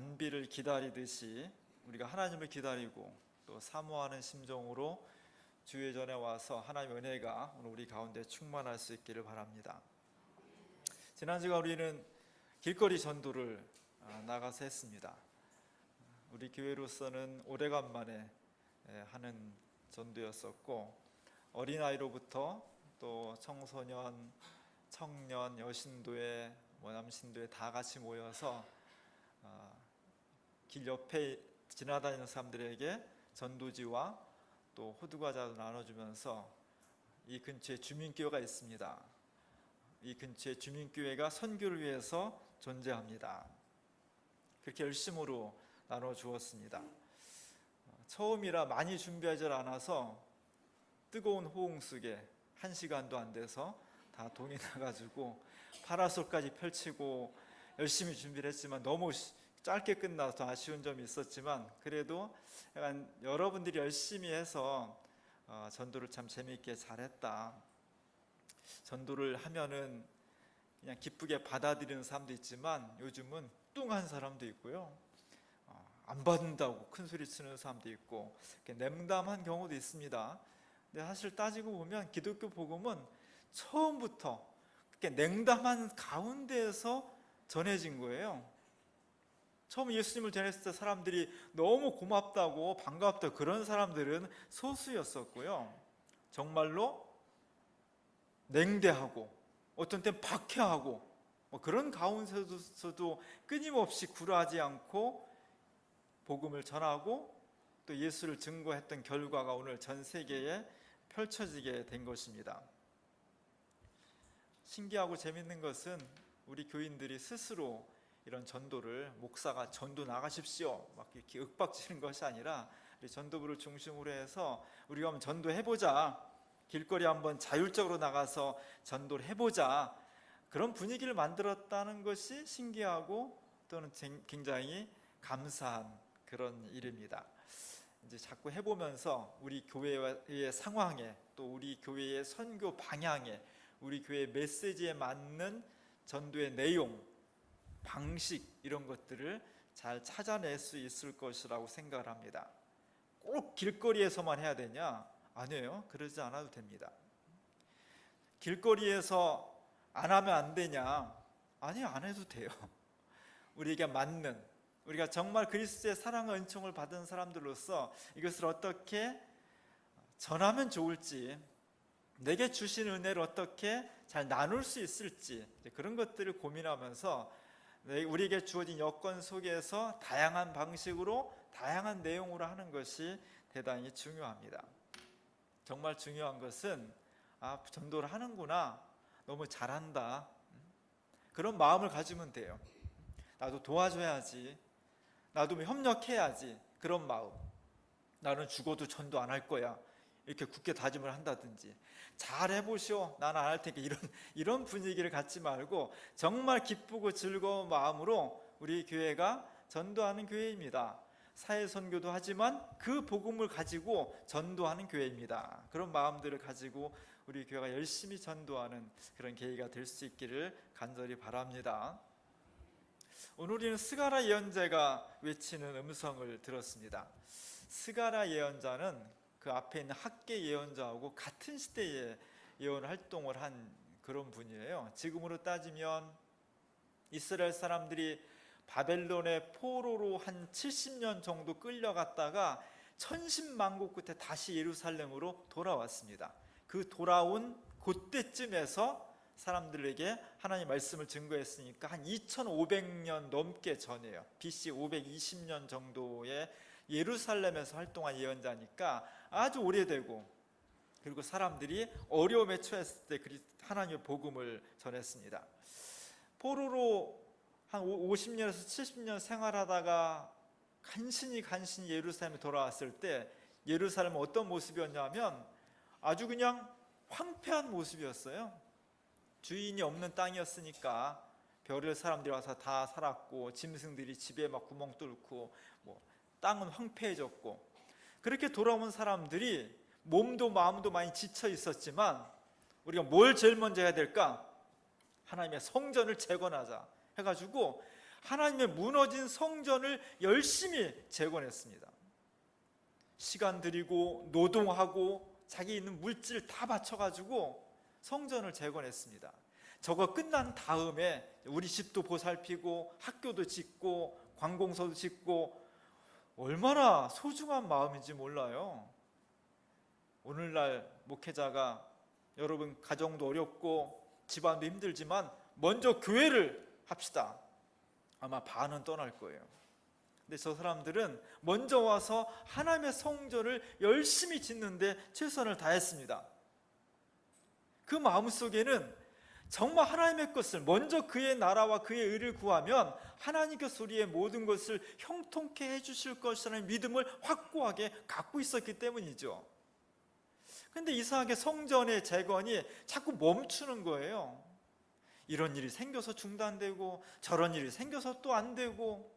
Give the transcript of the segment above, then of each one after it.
단비를 기다리듯이 우리가 하나님을 기다리고 또 사모하는 심정으로 주의 전에 와서 하나님의 은혜가 오늘 우리 가운데 충만할 수 있기를 바랍니다. 지난 주간 우리는 길거리 전도를 나가서 했습니다. 우리 교회로서는 오래간만에 하는 전도였었고, 어린아이로부터 또 청소년, 청년, 여신도회, 남신도회 다 같이 모여서 길 옆에 지나다니는 사람들에게 전도지와 또 호두과자도 나눠주면서, 이 근처에 주민교회가 있습니다. 이 근처에 주민교회가 선교를 위해서 존재합니다. 그렇게 열심으로 나눠주었습니다. 처음이라 많이 준비하지 않아서 뜨거운 호응 속에 1시간도 안 돼서 다 동이 나가지고 파라솔까지 펼치고 열심히 준비를 했지만 너무 짧게 끝나서 아쉬운 점이 있었지만, 그래도 약간 여러분들이 열심히 해서 전도를 참 재미있게 잘했다. 전도를 하면은 그냥 기쁘게 받아들이는 사람도 있지만 요즘은 뚱한 사람도 있고요, 안 받는다고 큰 소리 치는 사람도 있고 냉담한 경우도 있습니다. 근데 사실 따지고 보면 기독교 복음은 처음부터 그렇게 냉담한 가운데에서 전해진 거예요. 처음 예수님을 전했을 때 사람들이 너무 고맙다고 반갑다고 그런 사람들은 소수였었고요, 정말로 냉대하고 어떤 땐 박해하고 그런 가운데서도 끊임없이 굴하지 않고 복음을 전하고 또 예수를 증거했던 결과가 오늘 전 세계에 펼쳐지게 된 것입니다. 신기하고 재밌는 것은 우리 교인들이 스스로 이런 전도를, 목사가 전도 나가십시오 막 이렇게 윽박지는 것이 아니라 우리 전도부를 중심으로 해서 우리가 한번 전도해보자, 길거리 한번 자율적으로 나가서 전도를 해보자, 그런 분위기를 만들었다는 것이 신기하고 또는 굉장히 감사한 그런 일입니다. 이제 자꾸 해보면서 우리 교회의 상황에, 또 우리 교회의 선교 방향에, 우리 교회의 메시지에 맞는 전도의 내용, 방식, 이런 것들을 잘 찾아낼 수 있을 것이라고 생각을 합니다. 꼭 길거리에서만 해야 되냐? 아니에요. 그러지 않아도 됩니다. 길거리에서 안 하면 안 되냐? 아니요, 안 해도 돼요. 우리에게 맞는, 우리가 정말 그리스도의 사랑과 은총을 받은 사람들로서 이것을 어떻게 전하면 좋을지, 내게 주신 은혜를 어떻게 잘 나눌 수 있을지, 그런 것들을 고민하면서 우리에게 주어진 여건 속에서 다양한 방식으로, 다양한 내용으로 하는 것이 대단히 중요합니다. 정말 중요한 것은 전도를 하는구나, 너무 잘한다, 그런 마음을 가지면 돼요. 나도 도와줘야지, 나도 협력해야지, 그런 마음. 나는 죽어도 전도 안 할 거야, 이렇게 굳게 다짐을 한다든지, 잘 해보시오, 나는 안 할 테니까, 이런 분위기를 갖지 말고 정말 기쁘고 즐거운 마음으로 우리 교회가 전도하는 교회입니다. 사회선교도 하지만 그 복음을 가지고 전도하는 교회입니다. 그런 마음들을 가지고 우리 교회가 열심히 전도하는 그런 계기가 될 수 있기를 간절히 바랍니다. 오늘 우리는 스가랴 예언자가 외치는 음성을 들었습니다. 스가랴 예언자는 그 앞에 있는 학개 예언자하고 같은 시대에 예언 활동을 한 그런 분이에요. 지금으로 따지면 이스라엘 사람들이 바벨론의 포로로 한 70년 정도 끌려갔다가 천신만고 끝에 다시 예루살렘으로 돌아왔습니다. 그 돌아온 그때쯤에서 사람들에게 하나님 말씀을 증거했으니까 한 2500년 넘게 전이에요. BC 520년 정도의 예루살렘에서 활동한 예언자니까 아주 오래되고, 그리고 사람들이 어려움에 처했을 때 하나님의 복음을 전했습니다. 포로로 한 50년에서 70년 생활하다가 간신히 예루살렘에 돌아왔을 때 예루살렘은 어떤 모습이었냐면 아주 그냥 황폐한 모습이었어요. 주인이 없는 땅이었으니까 별의 사람들이 와서 다 살았고, 짐승들이 집에 막 구멍 뚫고, 땅은 황폐해졌고, 그렇게 돌아온 사람들이 몸도 마음도 많이 지쳐 있었지만 우리가 뭘 제일 먼저 해야 될까? 하나님의 성전을 재건하자 해가지고 하나님의 무너진 성전을 열심히 재건했습니다. 시간 들이고 노동하고 자기 있는 물질 다 바쳐가지고 성전을 재건했습니다. 저거 끝난 다음에 우리 집도 보살피고 학교도 짓고 관공서도 짓고 얼마나 소중한 마음인지 몰라요. 오늘날 목회자가 여러분 가정도 어렵고 집안도 힘들지만 먼저 교회를 합시다. 아마 반은 떠날 거예요. 근데 저 사람들은 먼저 와서 하나님의 성전을 열심히 짓는데 최선을 다했습니다. 그 마음속에는 정말 하나님의 것을 먼저 그의 나라와 그의 의를 구하면 하나님께서 우리의 모든 것을 형통케 해주실 것이라는 믿음을 확고하게 갖고 있었기 때문이죠. 그런데 이상하게 성전의 재건이 자꾸 멈추는 거예요. 이런 일이 생겨서 중단되고 저런 일이 생겨서 또 안 되고,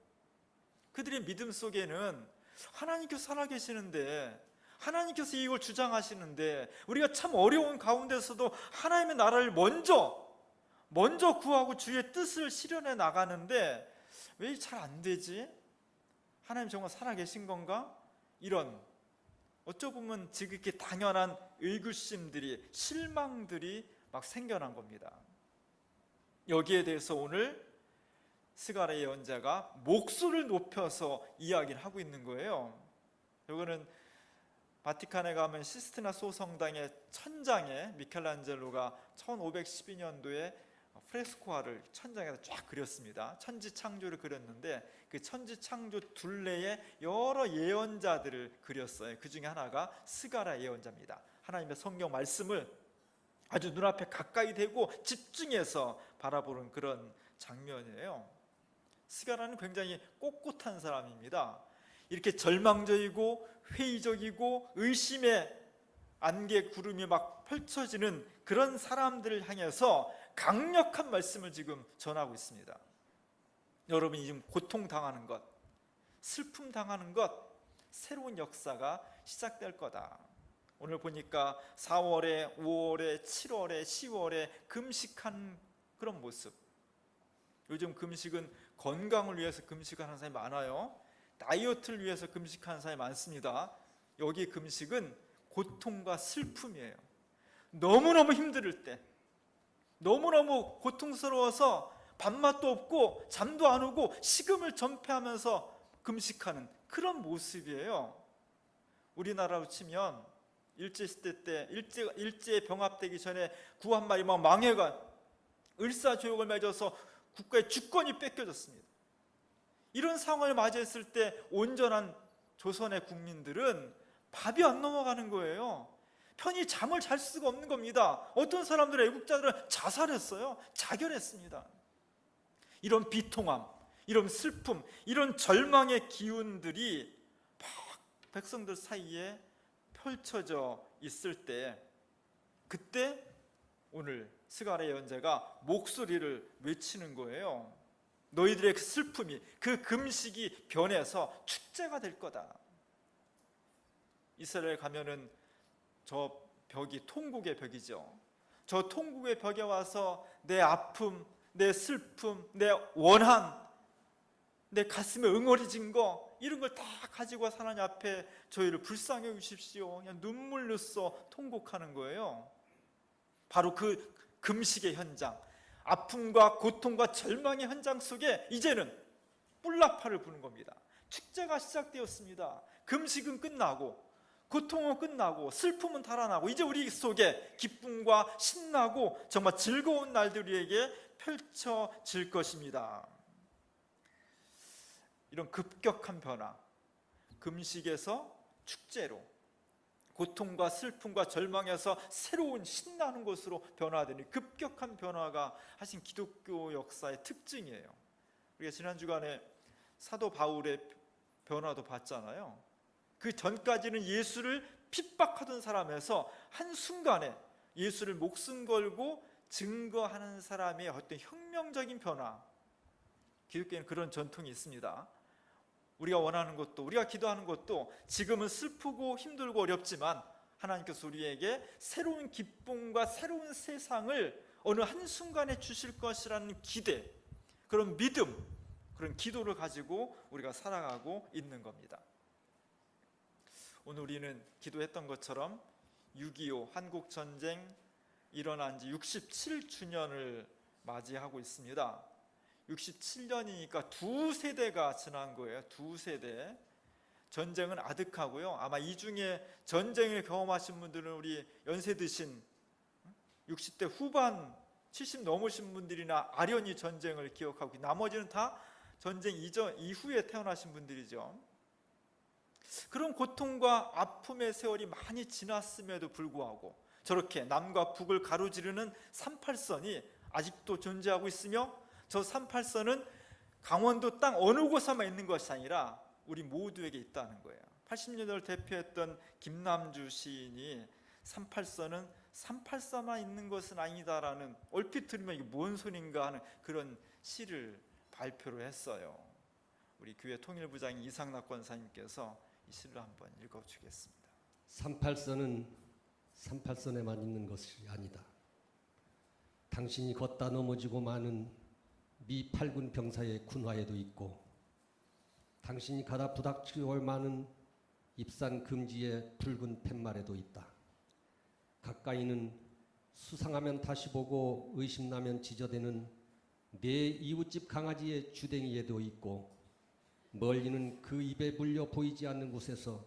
그들의 믿음 속에는 하나님께서 살아계시는데, 하나님께서 이걸 주장하시는데, 우리가 참 어려운 가운데서도 하나님의 나라를 먼저 구하고 주의 뜻을 실현해 나가는데 왜 잘 안 되지? 하나님 정말 살아계신 건가? 이런 어쩌보면 지극히 당연한 의구심들이, 실망들이 막 생겨난 겁니다. 여기에 대해서 오늘 스가랴 예언자가 목소리를 높여서 이야기를 하고 있는 거예요. 이거는 바티칸에 가면 시스티나 소성당의 천장에 미켈란젤로가 1512년도에 프레스코화를 천장에다 쫙 그렸습니다. 천지창조를 그렸는데 그 천지창조 둘레에 여러 예언자들을 그렸어요. 그 중에 하나가 스가랴 예언자입니다. 하나님의 성경 말씀을 아주 눈앞에 가까이 대고 집중해서 바라보는 그런 장면이에요. 스가랴는 굉장히 꼿꼿한 사람입니다. 이렇게 절망적이고 회의적이고 의심의 안개 구름이 막 펼쳐지는 그런 사람들을 향해서 강력한 말씀을 지금 전하고 있습니다. 여러분이 지금 고통당하는 것, 슬픔 당하는 것, 새로운 역사가 시작될 거다. 오늘 보니까 4월에, 5월에, 7월에, 10월에 금식한 그런 모습. 요즘 금식은 건강을 위해서 금식하는 사람이 많아요. 다이어트를 위해서 금식하는 사람이 많습니다. 여기 금식은 고통과 슬픔이에요. 너무너무 힘들 때, 너무너무 고통스러워서 밥맛도 없고 잠도 안 오고 식음을 전폐하면서 금식하는 그런 모습이에요. 우리나라로 치면 일제시대 때 일제에 병합되기 전에 구 한 마리 막 망해가 을사조약을 맺어서 국가의 주권이 뺏겨졌습니다. 이런 상황을 맞이했을 때 온전한 조선의 국민들은 밥이 안 넘어가는 거예요. 편히 잠을 잘 수가 없는 겁니다. 어떤 사람들은, 애국자들은 자살했어요. 자결했습니다. 이런 비통함, 이런 슬픔, 이런 절망의 기운들이 막 백성들 사이에 펼쳐져 있을 때, 그때 오늘 스가랴 예언자가 목소리를 외치는 거예요. 너희들의 그 슬픔이, 그 금식이 변해서 축제가 될 거다. 이스라엘 가면은 저 벽이 통곡의 벽이죠. 저 통곡의 벽에 와서 내 아픔, 내 슬픔, 내 원한, 내 가슴에 응어리진 거, 이런 걸 다 가지고 하나님 앞에 저희를 불쌍히 여기십시오, 그냥 눈물 흘려 통곡하는 거예요. 바로 그 금식의 현장, 아픔과 고통과 절망의 현장 속에 이제는 뿔나파를 부는 겁니다. 축제가 시작되었습니다. 금식은 끝나고, 고통은 끝나고, 슬픔은 달아나고, 이제 우리 속에 기쁨과 신나고 정말 즐거운 날들이 우리에게 펼쳐질 것입니다. 이런 급격한 변화, 금식에서 축제로, 고통과 슬픔과 절망에서 새로운 신나는 것으로 변화되는 급격한 변화가 하신 기독교 역사의 특징이에요. 우리가 지난 주간에 사도 바울의 변화도 봤잖아요. 그 전까지는 예수를 핍박하던 사람에서 한순간에 예수를 목숨 걸고 증거하는 사람의 어떤 혁명적인 변화, 기독교에는 그런 전통이 있습니다. 우리가 원하는 것도, 우리가 기도하는 것도 지금은 슬프고 힘들고 어렵지만 하나님께서 우리에게 새로운 기쁨과 새로운 세상을 어느 한순간에 주실 것이라는 기대, 그런 믿음, 그런 기도를 가지고 우리가 살아가고 있는 겁니다. 오늘 우리는 기도했던 것처럼 6.25 한국전쟁 일어난 지 67주년을 맞이하고 있습니다. 67년이니까 두 세대가 지난 거예요. 두 세대. 전쟁은 아득하고요. 아마 이 중에 전쟁을 경험하신 분들은 우리 연세 드신 60대 후반 70 넘으신 분들이나 아련히 전쟁을 기억하고, 나머지는 다 전쟁 이후에 태어나신 분들이죠. 그런 고통과 아픔의 세월이 많이 지났음에도 불구하고 저렇게 남과 북을 가로지르는 38선이 아직도 존재하고 있으며, 저 38선은 강원도 땅 어느 곳에만 있는 것이 아니라 우리 모두에게 있다는 거예요. 80년대를 대표했던 김남주 시인이 38선은 38선만 있는 것은 아니다라는, 얼핏 들으면 이게 뭔 소린가 하는 그런 시를 발표를 했어요. 우리 교회 통일부장인 이상락 권사님께서 이 시를 한번 읽어주겠습니다. 38선은 38선에만 있는 것이 아니다. 당신이 걷다 넘어지고 마는 미 8군 병사의 군화에도 있고, 당신이 가다 부닥치고 마는 입산 금지의 붉은 팻말에도 있다. 가까이는 수상하면 다시 보고 의심나면 지저대는 내 이웃집 강아지의 주댕이에도 있고, 멀리는 그 입에 물려 보이지 않는 곳에서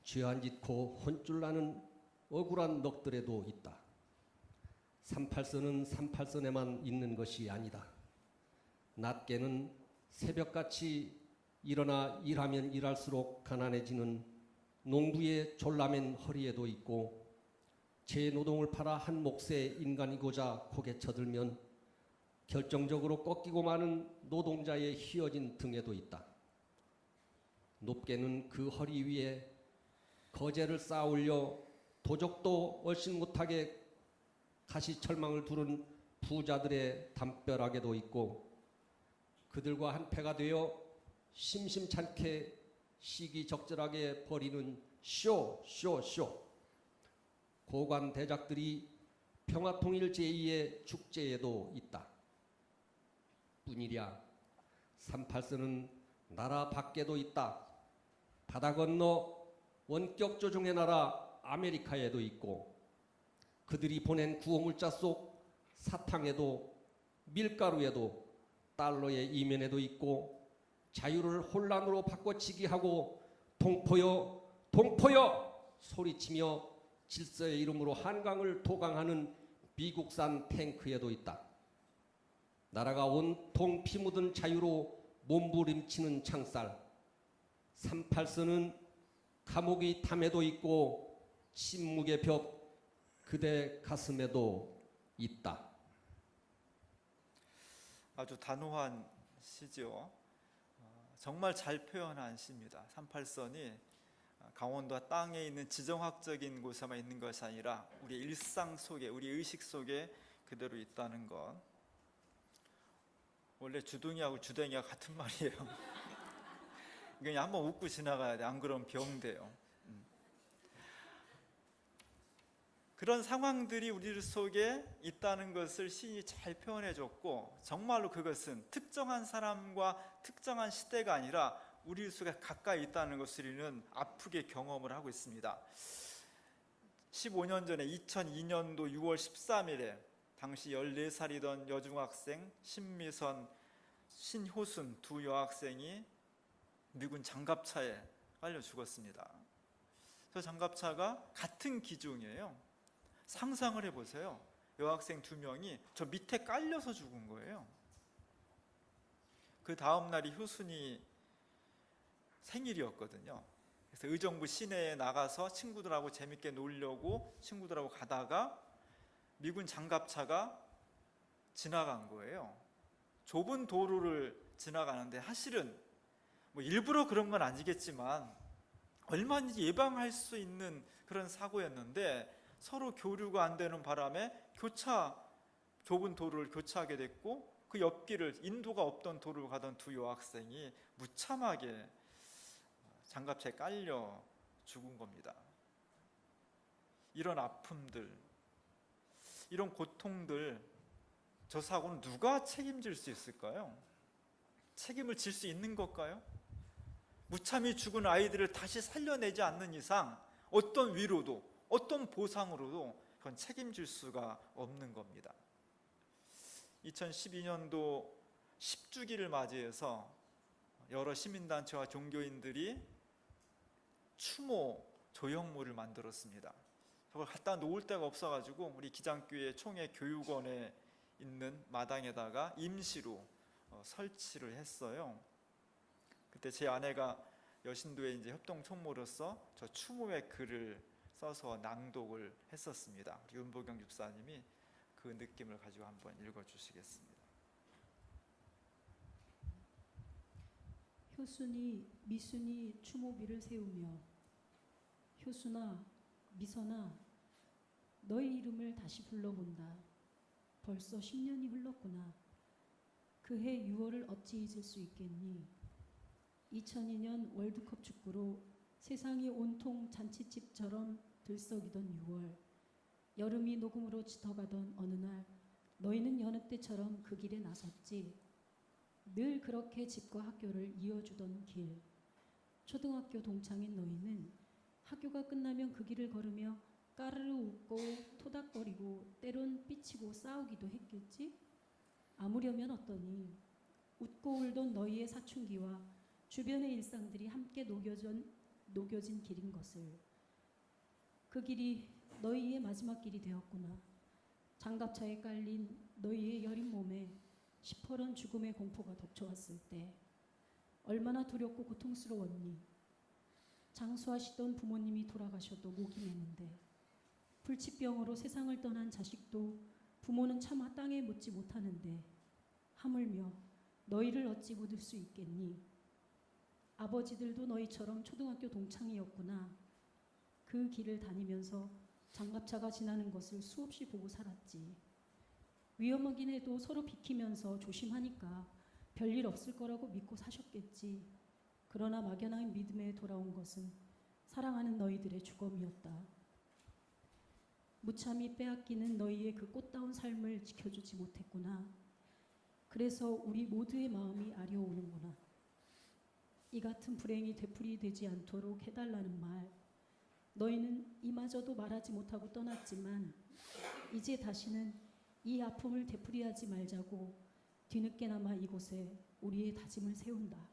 죄안 짓고 혼쭐 나는 억울한 넋들에도 있다. 38선은 38선에만 있는 것이 아니다. 낮게는 새벽같이 일어나 일하면 일할수록 가난해지는 농부의 졸라맨 허리에도 있고, 제 노동을 팔아 한 몫의 인간이고자 고개 쳐들면 결정적으로 꺾이고 마는 노동자의 휘어진 등에도 있다. 높게는 그 허리 위에 거제를 쌓아 올려 도적도 얼씬 못하게 가시철망을 두른 부자들의 담벼락에도 있고, 그들과 한패가 되어 심심찮게 시기적절하게 벌이는 쇼 고관 대작들이 평화통일 제2의 축제에도 있다. 뿐이랴 38선은 나라 밖에도 있다. 바다 건너 원격 조종의 나라 아메리카에도 있고, 그들이 보낸 구호물자 속 사탕에도 밀가루에도 달러의 이면에도 있고, 자유를 혼란으로 바꿔치기 하고 동포여 동포여 소리치며 질서의 이름으로 한강을 도강하는 미국산 탱크에도 있다. 나라가 온통 피 묻은 자유로 몸부림치는 창살 38선은 감옥의 탐에도 있고, 침묵의 벽 그대 가슴에도 있다. 아주 단호한 시죠. 정말 잘 표현한 시입니다. 38선이 강원도 땅에 있는 지정학적인 곳에만 있는 것이 아니라 우리 일상 속에, 우리 의식 속에 그대로 있다는 것. 원래 주둥이하고 주댕이가 같은 말이에요. 그냥 한번 웃고 지나가야 돼. 안 그러면 병돼요. 그런 상황들이 우리 속에 있다는 것을 시인이 잘 표현해줬고, 정말로 그것은 특정한 사람과 특정한 시대가 아니라 우리 속에 가까이 있다는 것을 우리는 아프게 경험을 하고 있습니다. 15년 전에 2002년도 6월 13일에 당시 14살이던 여중학생 신미선, 신효순 두 여학생이 미군 장갑차에 깔려 죽었습니다. 저 장갑차가 같은 기종이에요. 상상을 해보세요. 여학생 2명이 저 밑에 깔려서 죽은 거예요. 그 다음 날이 효순이 생일이었거든요. 그래서 의정부 시내에 나가서 친구들하고 재밌게 놀려고 친구들하고 가다가 미군 장갑차가 지나간 거예요. 좁은 도로를 지나가는데, 사실은 뭐 일부러 그런 건 아니겠지만 얼마든지 예방할 수 있는 그런 사고였는데, 서로 교류가 안 되는 바람에 좁은 도로를 교차하게 됐고, 그 옆길을, 인도가 없던 도로를 가던 두 여학생이 무참하게 장갑차에 깔려 죽은 겁니다. 이런 아픔들, 이런 고통들, 저 사고는 누가 책임질 수 있을까요? 책임을 질 수 있는 걸까요? 무참히 죽은 아이들을 다시 살려내지 않는 이상 어떤 위로도 어떤 보상으로도 그건 책임질 수가 없는 겁니다. 2012년도 10주기를 맞이해서 여러 시민단체와 종교인들이 추모 조형물을 만들었습니다. 저걸 갖다 놓을 데가 없어가지고 우리 기장교회 총회 교육원에 있는 마당에다가 임시로 설치를 했어요. 그때 제 아내가 여신도의 이제 협동 총무로서 저 추모의 글을 써서 낭독을 했었습니다. 우리 윤보경 집사님이 그 느낌을 가지고 한번 읽어주시겠습니다. 효순이 미순이 추모비를 세우며 효순아 미선아 너의 이름을 다시 불러본다. 벌써 10년이 흘렀구나. 그해 6월을 어찌 잊을 수 있겠니? 2002년 월드컵 축구로 세상이 온통 잔치집처럼 들썩이던 6월, 여름이 녹음으로 짙어가던 어느 날 너희는 여느 때처럼 그 길에 나섰지. 늘 그렇게 집과 학교를 이어주던 길. 초등학교 동창인 너희는 학교가 끝나면 그 길을 걸으며 까르르 웃고 토닥거리고 때론 삐치고 싸우기도 했겠지? 아무려면 어떠니? 웃고 울던 너희의 사춘기와 주변의 일상들이 함께 녹여진 길인 것을. 그 길이 너희의 마지막 길이 되었구나. 장갑차에 깔린 너희의 여린 몸에 시퍼런 죽음의 공포가 덮쳐왔을 때 얼마나 두렵고 고통스러웠니? 장수하시던 부모님이 돌아가셔도 목이 메는데 불치병으로 세상을 떠난 자식도 부모는 차마 땅에 묻지 못하는데 하물며 너희를 어찌 묻을 수 있겠니? 아버지들도 너희처럼 초등학교 동창이었구나. 그 길을 다니면서 장갑차가 지나는 것을 수없이 보고 살았지. 위험하긴 해도 서로 비키면서 조심하니까 별일 없을 거라고 믿고 사셨겠지. 그러나 막연한 믿음에 돌아온 것은 사랑하는 너희들의 주검이었다. 무참히 빼앗기는 너희의 그 꽃다운 삶을 지켜주지 못했구나. 그래서 우리 모두의 마음이 아려오는구나. 이 같은 불행이 되풀이되지 않도록 해달라는 말. 너희는 이마저도 말하지 못하고 떠났지만 이제 다시는 이 아픔을 되풀이하지 말자고 뒤늦게나마 이곳에 우리의 다짐을 세운다.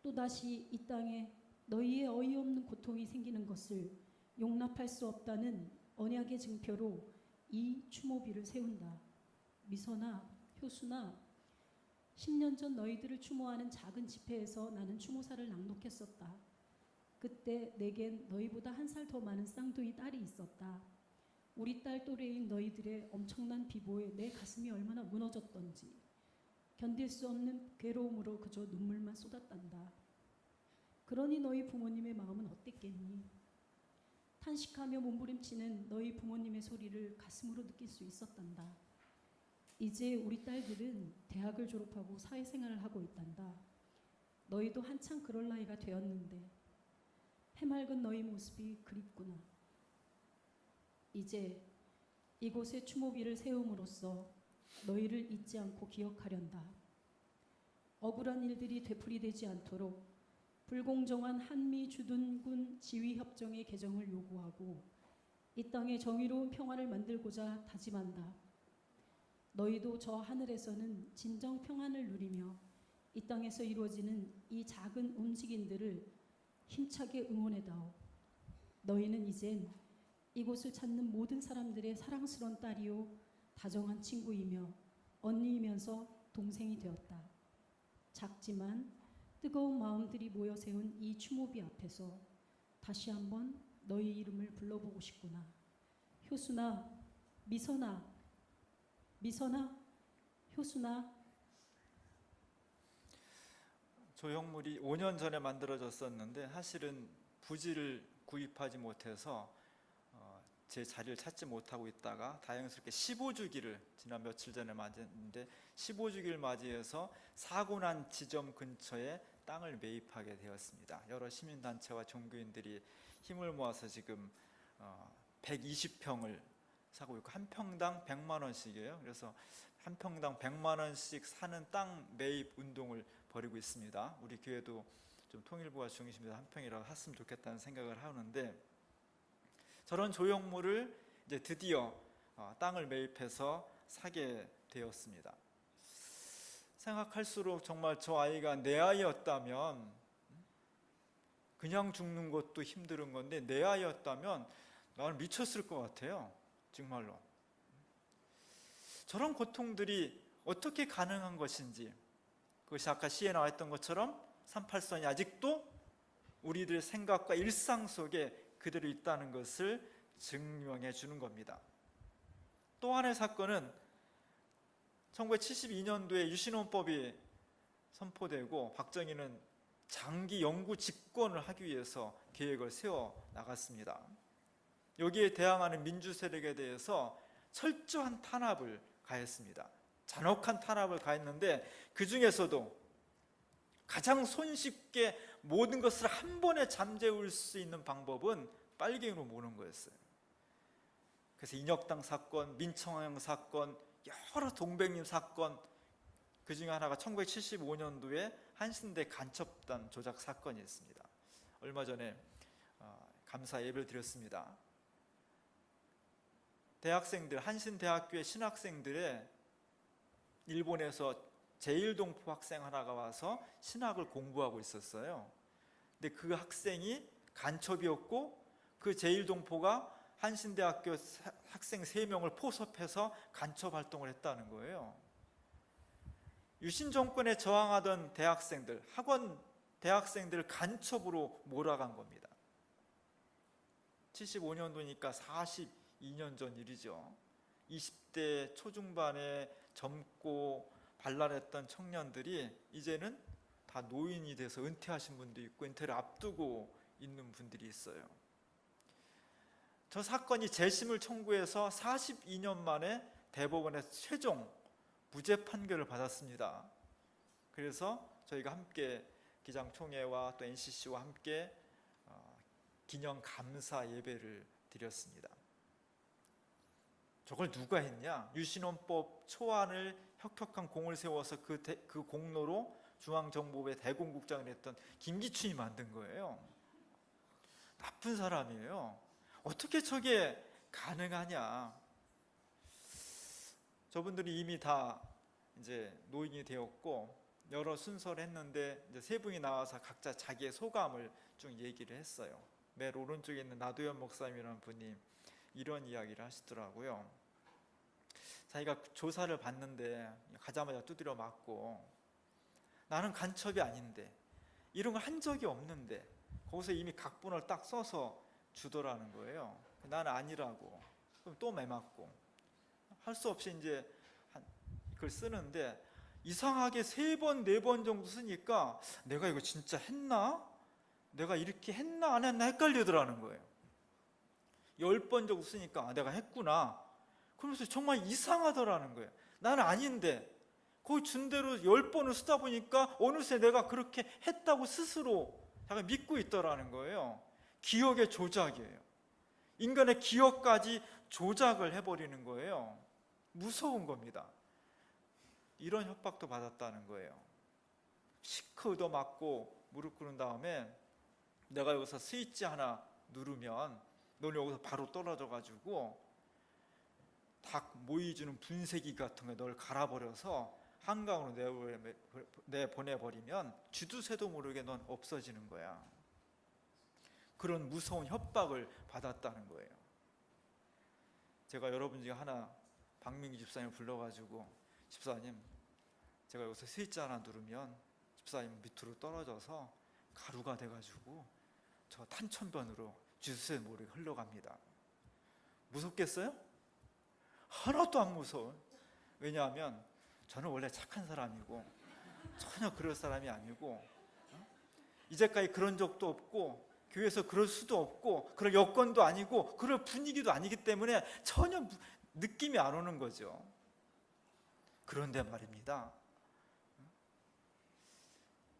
또다시 이 땅에 너희의 어이없는 고통이 생기는 것을 용납할 수 없다는 언약의 증표로 이 추모비를 세운다. 미선아, 효순아, 10년 전 너희들을 추모하는 작은 집회에서 나는 추모사를 낭독했었다. 그때 내겐 너희보다 1살 더 많은 쌍둥이 딸이 있었다. 우리 딸 또래인 너희들의 엄청난 비보에 내 가슴이 얼마나 무너졌던지 견딜 수 없는 괴로움으로 그저 눈물만 쏟았단다. 그러니 너희 부모님의 마음은 어땠겠니? 탄식하며 몸부림치는 너희 부모님의 소리를 가슴으로 느낄 수 있었단다. 이제 우리 딸들은 대학을 졸업하고 사회생활을 하고 있단다. 너희도 한창 그럴 나이가 되었는데 해맑은 너희 모습이 그립구나. 이제 이곳에 추모비를 세움으로써 너희를 잊지 않고 기억하련다. 억울한 일들이 되풀이되지 않도록 불공정한 한미 주둔군 지휘협정의 개정을 요구하고 이 땅에 정의로운 평화를 만들고자 다짐한다. 너희도 저 하늘에서는 진정 평안을 누리며 이 땅에서 이루어지는 이 작은 움직임들을 힘차게 응원해다오. 너희는 이젠 이곳을 찾는 모든 사람들의 사랑스러운 딸이요 다정한 친구이며 언니이면서 동생이 되었다. 작지만 뜨거운 마음들이 모여 세운 이 추모비 앞에서 다시 한번 너희 이름을 불러보고 싶구나. 효순아, 미선아, 미선아, 효순아. 조형물이 5년 전에 만들어졌었는데 사실은 부지를 구입하지 못해서 제 자리를 찾지 못하고 있다가 다행스럽게 15주기를 지난 며칠 전에 맞이했는데 15주기를 맞이해서 사고 난 지점 근처에 땅을 매입하게 되었습니다. 여러 시민단체와 종교인들이 힘을 모아서 지금 120평을 사고 있고 한 평당 100만 원씩이에요. 그래서 한 평당 100만 원씩 사는 땅 매입 운동을 벌이고 있습니다. 우리 교회도 좀 통일부가 중심에서 한 평이라도 샀으면 좋겠다는 생각을 하는데, 저런 조형물을 이제 드디어 땅을 매입해서 사게 되었습니다. 생각할수록 정말 저 아이가 내 아이였다면, 그냥 죽는 것도 힘든 건데 내 아이였다면 나는 미쳤을 것 같아요. 정말로. 저런 고통들이 어떻게 가능한 것인지, 그것이 아까 시에 나왔던 것처럼 38선이 아직도 우리들의 생각과 일상 속에 그대로 있다는 것을 증명해 주는 겁니다. 또 하나의 사건은 1972년도에 유신헌법이 선포되고 박정희는 장기 영구 집권을 하기 위해서 계획을 세워 나갔습니다. 여기에 대항하는 민주 세력에 대해서 철저한 탄압을 가했습니다. 잔혹한 탄압을 가했는데, 그 중에서도 가장 손쉽게 모든 것을 한 번에 잠재울 수 있는 방법은 빨갱이로 모는 거였어요. 그래서 인혁당 사건, 민청항 사건, 여러 동백림 사건, 그 중에 하나가 1975년도에 한신대 간첩단 조작 사건이 있습니다. 얼마 전에 감사 예배를 드렸습니다. 대학생들, 한신대학교의 신학생들의 일본에서 제1동포 학생 하나가 와서 신학을 공부하고 있었어요. 근데 그 학생이 간첩이었고, 그 제1동포가 한신대학교 학생 3명을 포섭해서 간첩 활동을 했다는 거예요. 유신 정권에 저항하던 대학생들, 학원 대학생들을 간첩으로 몰아간 겁니다. 75년도니까 42년 전 일이죠. 20대 초중반에 젊고 발랄했던 청년들이 이제는 다 노인이 돼서 은퇴하신 분도 있고 은퇴를 앞두고 있는 분들이 있어요. 저 사건이 재심을 청구해서 42년 만에 대법원에서 최종 무죄 판결을 받았습니다. 그래서 저희가 함께 기장총회와 또 NCC와 함께 기념 감사 예배를 드렸습니다. 저걸 누가 했냐? 유신헌법 초안을 혁혁한 공을 세워서 그 공로로 중앙정보부의 대공국장을 했던 김기춘이 만든 거예요. 나쁜 사람이에요. 어떻게 저게 가능하냐? 저분들이 이미 다 이제 노인이 되었고 여러 순서를 했는데 이제 세 분이 나와서 각자 자기의 소감을 쭉 얘기를 했어요. 맨 오른쪽에 있는 나도현 목사님이라는 분이 이런 이야기를 하시더라고요. 자기가 조사를 받는데 가자마자 두드려 맞고, 나는 간첩이 아닌데, 이런 걸 한 적이 없는데, 거기서 이미 각본을 딱 써서 주더라는 거예요. 나는 아니라고. 그럼 또 매맞고, 할 수 없이 이제 그걸 쓰는데, 이상하게 3번, 4번 정도 쓰니까 내가 이거 진짜 했나? 내가 이렇게 했나 안 했나 헷갈리더라는 거예요. 10번 정도 쓰니까 내가 했구나. 그러면서 정말 이상하더라는 거예요. 나는 아닌데 거기 준 대로 10번을 쓰다 보니까 어느새 내가 그렇게 했다고 스스로 자기가 믿고 있더라는 거예요. 기억의 조작이에요. 인간의 기억까지 조작을 해버리는 거예요. 무서운 겁니다. 이런 협박도 받았다는 거예요. 시크 얻어맞고 무릎 꿇은 다음에 내가 여기서 스위치 하나 누르면 넌 여기서 바로 떨어져가지고 닭 모이주는 분쇄기 같은 거 널 갈아버려서 한강으로 내보내버리면 쥐도 새도 모르게 넌 없어지는 거야. 그런 무서운 협박을 받았다는 거예요. 제가 여러분 중에 하나 박민기 집사님을 불러가지고, 집사님 제가 여기서 스위치 하나 누르면 집사님 밑으로 떨어져서 가루가 돼가지고 저 탄천변으로 쥐도 새도 모르게 흘러갑니다. 무섭겠어요? 하나도 안 무서워요. 왜냐하면 저는 원래 착한 사람이고 전혀 그럴 사람이 아니고, 이제까지 그런 적도 없고 교회에서 그럴 수도 없고 그럴 여건도 아니고 그럴 분위기도 아니기 때문에 전혀 느낌이 안 오는 거죠. 그런데 말입니다,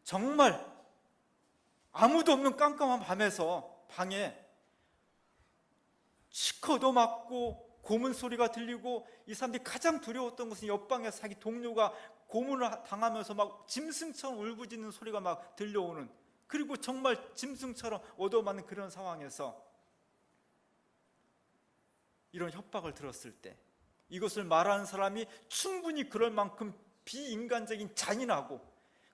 정말 아무도 없는 깜깜한 밤에서 방에 시커도 맞고 고문 소리가 들리고 이 사람들이 가장 두려웠던 것은 옆방에서 자기 동료가 고문을 당하면서 막 짐승처럼 울부짖는 소리가 막 들려오는, 그리고 정말 짐승처럼 얻어맞는 그런 상황에서 이런 협박을 들었을 때 이것을 말하는 사람이 충분히 그럴 만큼 비인간적인 잔인하고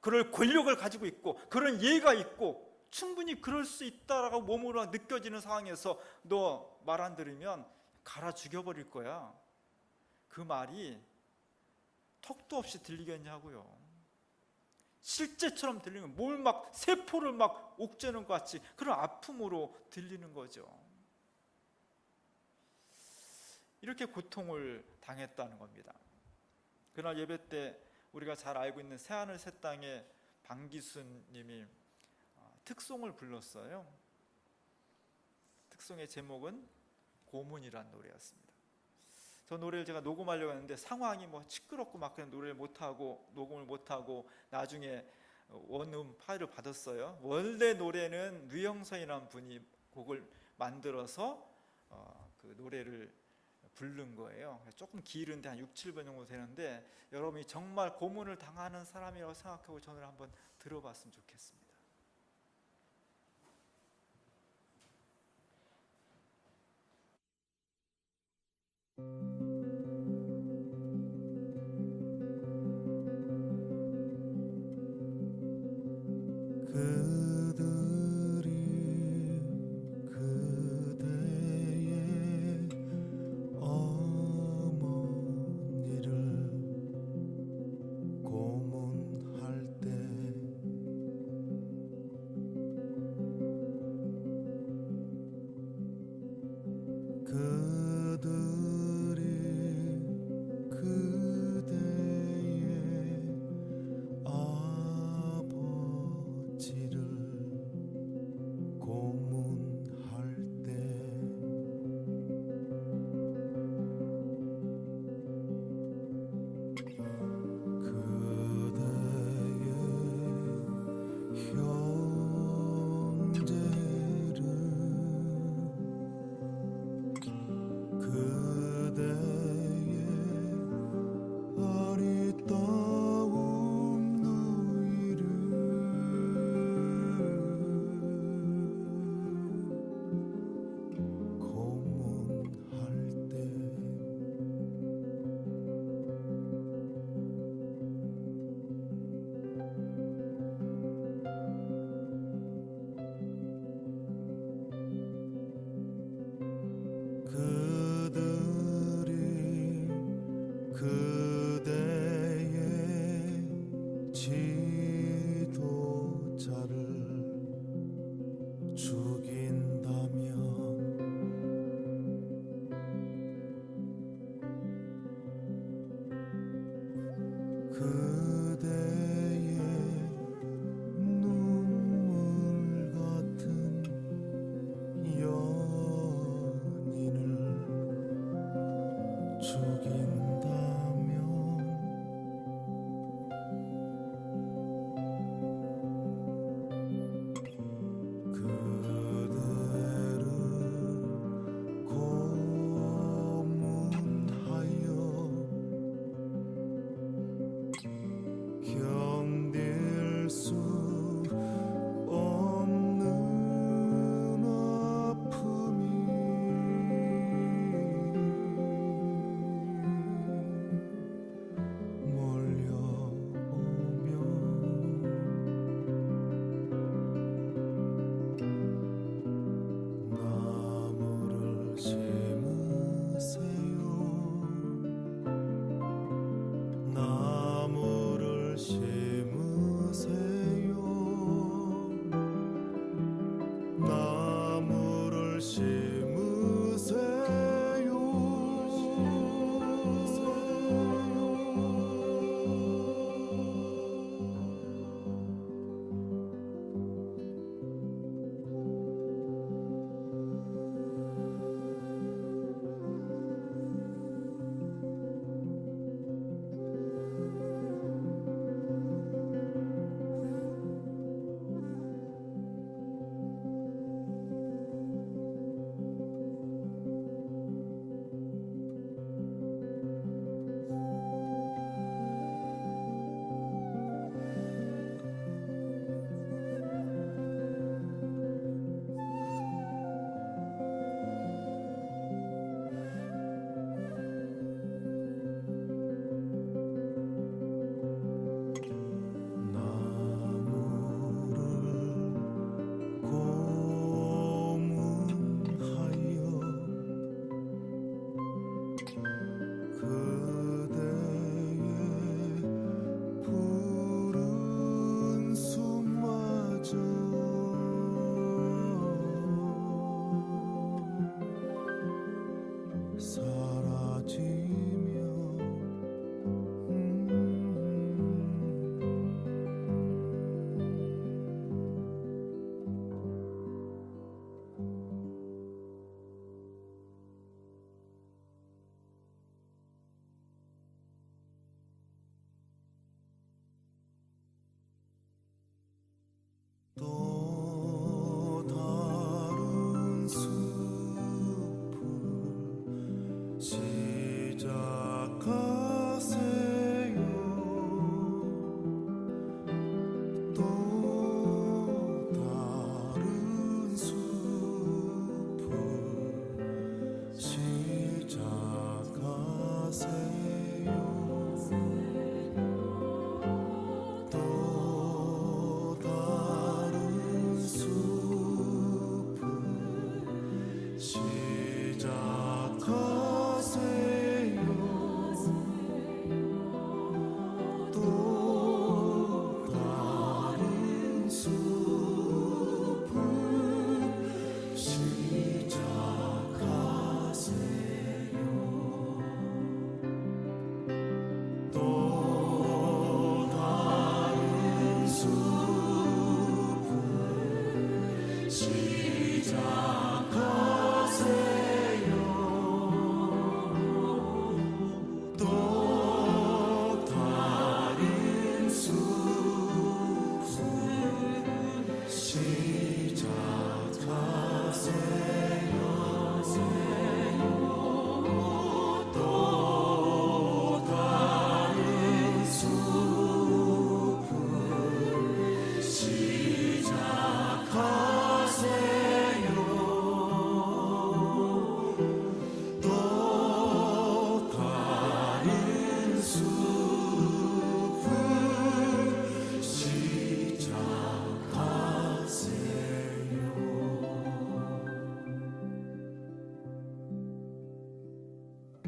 그럴 권력을 가지고 있고 그런 예가 있고 충분히 그럴 수 있다라고 몸으로 느껴지는 상황에서 너 말 안 들으면 갈아 죽여버릴 거야. 그 말이 턱도 없이 들리겠냐고요. 실제처럼 들리는, 뭘 막 세포를 막 옥죄는 것 같이 그런 아픔으로 들리는 거죠. 이렇게 고통을 당했다는 겁니다. 그날 예배 때 우리가 잘 알고 있는 새하늘 새 땅의 방기순 님이 특송을 불렀어요. 특송의 제목은 고문이란 노래였습니다. 저 노래를 제가 녹음하려고 했는데 상황이 뭐 시끄럽고 막 그냥 노래를 못하고 녹음을 못하고 나중에 원음 파일을 받았어요. 원래 노래는 류영선이라는 분이 곡을 만들어서 그 노래를 부른 거예요. 조금 길은데 한 6, 7분 정도 되는데 여러분이 정말 고문을 당하는 사람이라고 생각하고 저는 한번 들어봤으면 좋겠습니다. 그들이 그대의 어머니를 고문할 때 그들이 그대의 아버지를 고문할 때 그대의 형제를 그대의 아리따운 누이를 고문할 때 그들이 그대의 지도자를 죽인다면 그대의 눈물 같은 연인을 죽인다면 그대의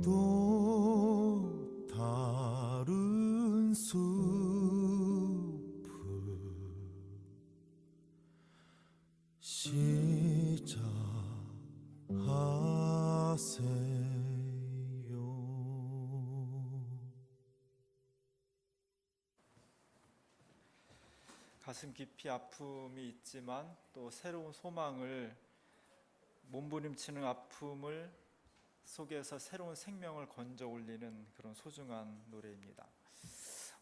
또 다른 숲을 시작하세요. 가슴 깊이 아픔이 있지만 또 새로운 소망을, 몸부림치는 아픔을 속에서 새로운 생명을 건져 올리는 그런 소중한 노래입니다.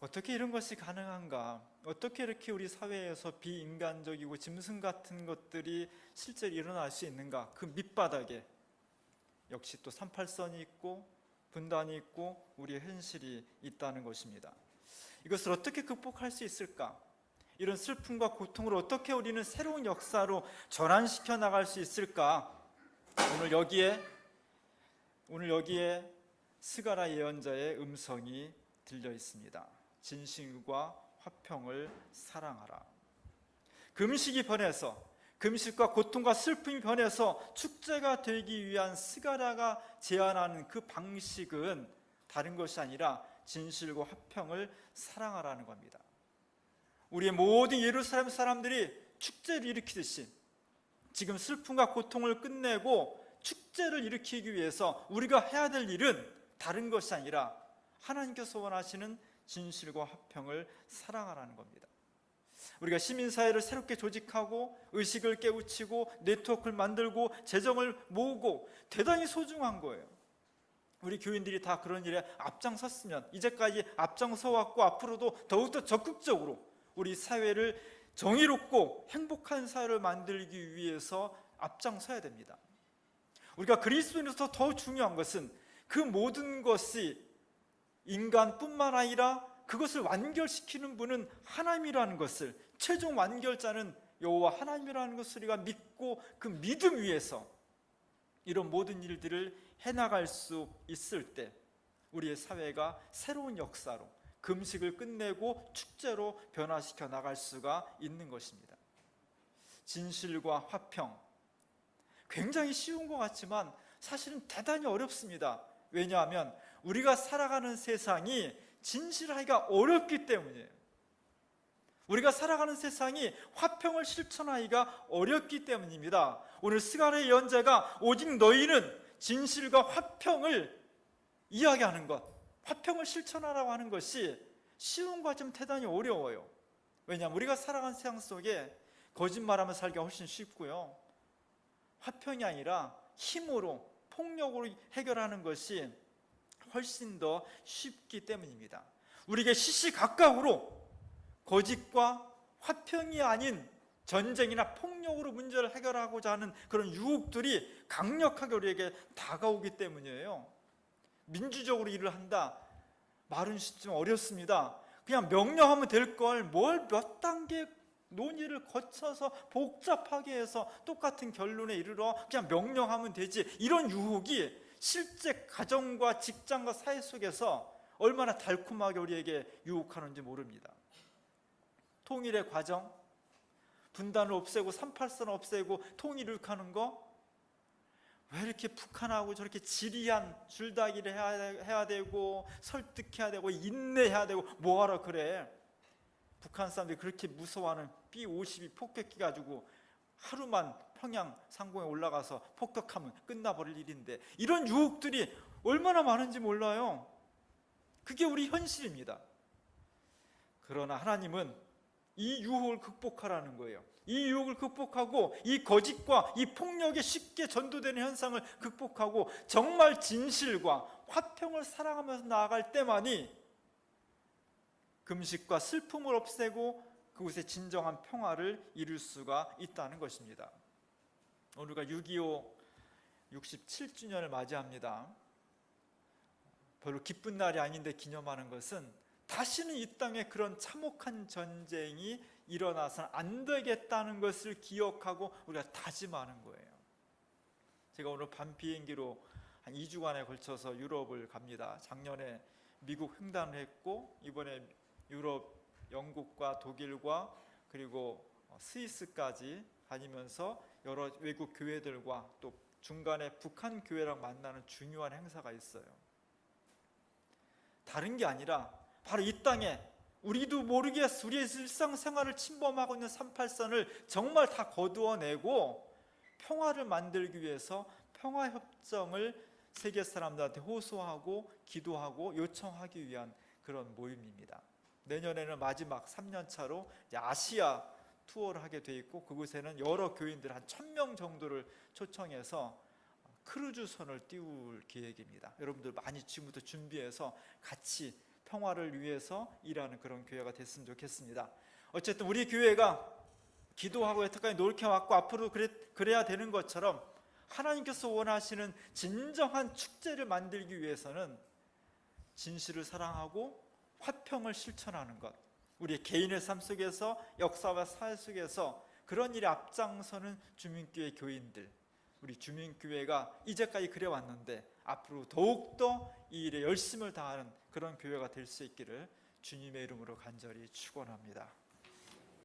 어떻게 이런 것이 가능한가? 어떻게 이렇게 우리 사회에서 비인간적이고 짐승 같은 것들이 실제로 일어날 수 있는가? 그 밑바닥에 역시 또 38선이 있고 분단이 있고 우리의 현실이 있다는 것입니다. 이것을 어떻게 극복할 수 있을까? 이런 슬픔과 고통을 어떻게 우리는 새로운 역사로 전환시켜 나갈 수 있을까? 오늘 여기에 스가랴 예언자의 음성이 들려 있습니다. 진실과 화평을 사랑하라. 금식이 변해서, 금식과 고통과 슬픔이 변해서 축제가 되기 위한 스가랴가 제안하는 그 방식은 다른 것이 아니라 진실과 화평을 사랑하라는 겁니다. 우리의 모든 예루살렘 사람들이 축제를 일으키듯이 지금 슬픔과 고통을 끝내고 축제를 일으키기 위해서 우리가 해야 될 일은 다른 것이 아니라 하나님께서 원하시는 진실과 화평을 사랑하라는 겁니다. 우리가 시민사회를 새롭게 조직하고 의식을 깨우치고 네트워크를 만들고 재정을 모으고 대단히 소중한 거예요. 우리 교인들이 다 그런 일에 앞장섰으면, 이제까지 앞장서왔고 앞으로도 더욱더 적극적으로 우리 사회를 정의롭고 행복한 사회를 만들기 위해서 앞장서야 됩니다. 우리가 그리스도인으로서 더 중요한 것은 그 모든 것이 인간뿐만 아니라 그것을 완결시키는 분은 하나님이라는 것을, 최종 완결자는 여호와 하나님이라는 것을 우리가 믿고 그 믿음 위에서 이런 모든 일들을 해나갈 수 있을 때 우리의 사회가 새로운 역사로, 금식을 끝내고 축제로 변화시켜 나갈 수가 있는 것입니다. 진실과 화평, 굉장히 쉬운 것 같지만 사실은 대단히 어렵습니다. 왜냐하면 우리가 살아가는 세상이 진실하기가 어렵기 때문이에요. 우리가 살아가는 세상이 화평을 실천하기가 어렵기 때문입니다. 오늘 스가랴 예언자가 오직 너희는 진실과 화평을 이야기하는 것, 화평을 실천하라고 하는 것이 쉬운 것 같지만 대단히 어려워요. 왜냐하면 우리가 살아가는 세상 속에 거짓말하며 살기가 훨씬 쉽고요, 화평이 아니라 힘으로, 폭력으로 해결하는 것이 훨씬 더 쉽기 때문입니다. 우리에게 시시각각으로 거짓과 화평이 아닌 전쟁이나 폭력으로 문제를 해결하고자 하는 그런 유혹들이 강력하게 우리에게 다가오기 때문이에요. 민주적으로 일을 한다, 말은 쉽지만 어렵습니다. 그냥 명령하면 될 걸 뭘 몇 단계 논의를 거쳐서 복잡하게 해서 똑같은 결론에 이르러 그냥 명령하면 되지, 이런 유혹이 실제 가정과 직장과 사회 속에서 얼마나 달콤하게 우리에게 유혹하는지 모릅니다. 통일의 과정, 분단을 없애고 38선 없애고 통일을 이룩하는 거, 왜 이렇게 북한하고 저렇게 지리한 줄다기를 해야 되고 설득해야 되고 인내해야 되고 뭐하러 그래? 북한 사람들이 그렇게 무서워하는 B-52 폭격기 가지고 하루만 평양 상공에 올라가서 폭격하면 끝나버릴 일인데, 이런 유혹들이 얼마나 많은지 몰라요. 그게 우리 현실입니다. 그러나 하나님은 이 유혹을 극복하라는 거예요. 이 유혹을 극복하고 이 거짓과 이 폭력에 쉽게 전도되는 현상을 극복하고 정말 진실과 화평을 사랑하면서 나아갈 때만이 금식과 슬픔을 없애고 그곳에 진정한 평화를 이룰 수가 있다는 것입니다. 오늘가 6.25 67주년을 맞이합니다. 별로 기쁜 날이 아닌데 기념하는 것은 다시는 이 땅에 그런 참혹한 전쟁이 일어나서는 안 되겠다는 것을 기억하고 우리가 다짐하는 거예요. 제가 오늘 밤 비행기로 한 2주간에 걸쳐서 유럽을 갑니다. 작년에 미국 횡단을 했고 이번에 유럽, 영국과 독일과 그리고 스위스까지 다니면서 여러 외국 교회들과 또 중간에 북한 교회랑 만나는 중요한 행사가 있어요. 다른 게 아니라 바로 이 땅에 우리도 모르게 우리의 일상생활을 침범하고 있는 383을 정말 다 거두어내고 평화를 만들기 위해서 평화협정을 세계 사람들한테 호소하고 기도하고 요청하기 위한 그런 모임입니다. 내년에는 마지막 3년차로 아시아 투어를 하게 돼 있고, 그곳에는 여러 교인들 한 1000명 정도를 초청해서 크루즈선을 띄울 계획입니다. 여러분들 많이 지금부터 준비해서 같이 평화를 위해서 일하는 그런 교회가 됐으면 좋겠습니다. 어쨌든 우리 교회가 기도하고 여태까지 노력해왔고 앞으로 그래야 되는 것처럼 하나님께서 원하시는 진정한 축제를 만들기 위해서는 진실을 사랑하고 화평을 실천하는 것, 우리 개인의 삶 속에서 역사와 사회 속에서 그런 일에 앞장서는 주민교회 교인들, 우리 주민교회가 이제까지 그래왔는데 앞으로 더욱더 이 일에 열심을 다하는 그런 교회가 될 수 있기를 주님의 이름으로 간절히 축원합니다.